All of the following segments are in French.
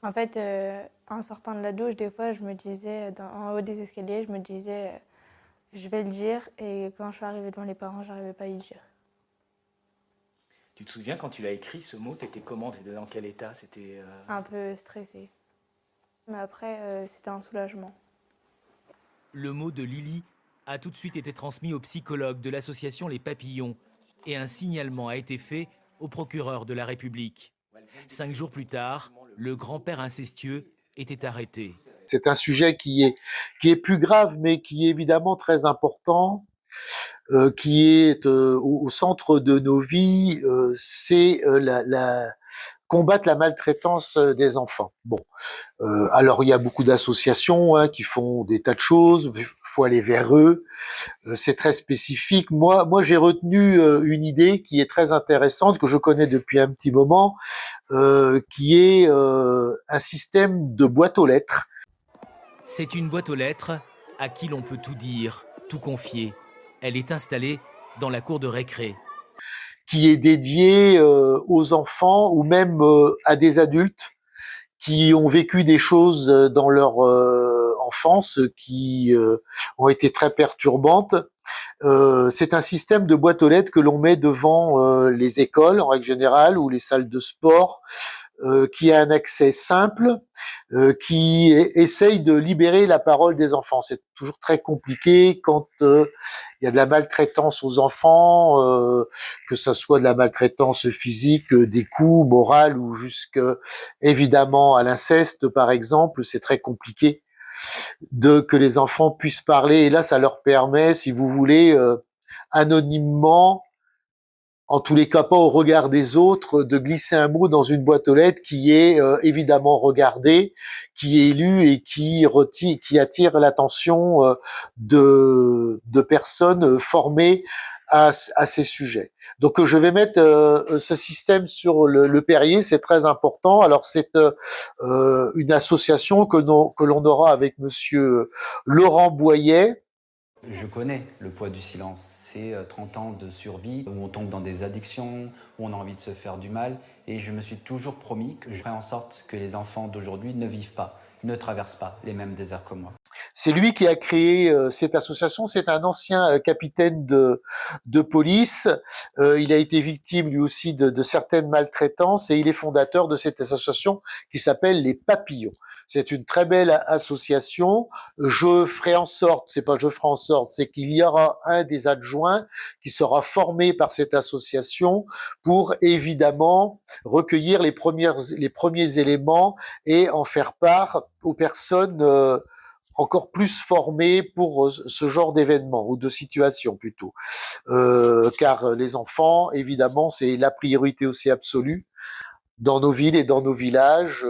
En fait, en sortant de la douche, des fois, je me disais, en haut des escaliers, je me disais, je vais le dire. Et quand je suis arrivée devant les parents, j'arrivais pas à y dire. Tu te souviens quand tu l'as écrit ce mot, t'étais comment? T'étais dans quel état? C'était Un peu stressée. Mais après, c'était un soulagement. Le mot de Lily a tout de suite été transmis au psychologue de l'association Les Papillons et un signalement a été fait au procureur de la République. 5 jours plus tard, le grand-père incestueux était arrêté. C'est un sujet qui est plus grave, mais qui est évidemment très important, qui est au centre de nos vies. C'est combattre la maltraitance des enfants. Bon, alors il y a beaucoup d'associations qui font des tas de choses. Il faut aller vers eux. C'est très spécifique. Moi, j'ai retenu une idée qui est très intéressante que je connais depuis un petit moment, qui est un système de boîte aux lettres. C'est une boîte aux lettres à qui l'on peut tout dire, tout confier. Elle est installée dans la cour de récré. Qui est dédié aux enfants ou même à des adultes qui ont vécu des choses dans leur enfance qui ont été très perturbantes. C'est un système de boîte aux lettres que l'on met devant les écoles en règle générale ou les salles de sport, qui a un accès simple, qui essaye de libérer la parole des enfants. C'est toujours très compliqué quand il y a de la maltraitance aux enfants, que ça soit de la maltraitance physique, des coups, morale ou jusque évidemment à l'inceste par exemple. C'est très compliqué que les enfants puissent parler. Et là, ça leur permet, si vous voulez, anonymement, en tous les cas pas au regard des autres, de glisser un mot dans une boîte aux lettres qui est évidemment regardée, qui est lue et qui attire l'attention de personnes formées à ces sujets. Donc je vais mettre ce système sur le Perrier, c'est très important. Alors c'est une association que l'on aura avec monsieur Laurent Boyer. Je connais le poids du silence. C'est 30 ans de survie où on tombe dans des addictions, où on a envie de se faire du mal. Et je me suis toujours promis que je ferais en sorte que les enfants d'aujourd'hui ne vivent pas, ne traversent pas les mêmes déserts que moi. C'est lui qui a créé cette association. C'est un ancien capitaine de police. Il a été victime lui aussi de certaines maltraitances et il est fondateur de cette association qui s'appelle les Papillons. C'est une très belle association. Je ferai en sorte, c'est pas je ferai en sorte, c'est qu'il y aura un des adjoints qui sera formé par cette association pour évidemment recueillir les premiers éléments et en faire part aux personnes encore plus formés pour ce genre d'événement ou de situation plutôt. Car les enfants, évidemment, c'est la priorité aussi absolue dans nos villes et dans nos villages.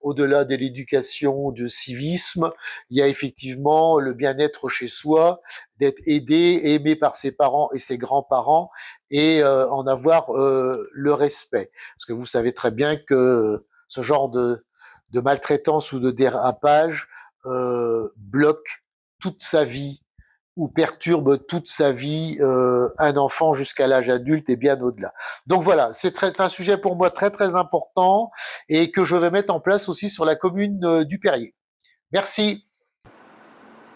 Au-delà de l'éducation, du civisme, il y a effectivement le bien-être chez soi, d'être aidé, aimé par ses parents et ses grands-parents et en avoir le respect. Parce que vous savez très bien que ce genre de maltraitance ou de dérapage bloque toute sa vie ou perturbe toute sa vie un enfant jusqu'à l'âge adulte et bien au-delà. Donc voilà, c'est un sujet pour moi très très important et que je vais mettre en place aussi sur la commune du Perrier. Merci.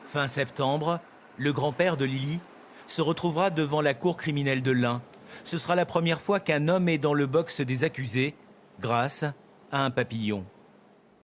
Fin septembre, le grand-père de Lily se retrouvera devant la cour criminelle de l'Ain. Ce sera la première fois qu'un homme est dans le box des accusés grâce à un papillon.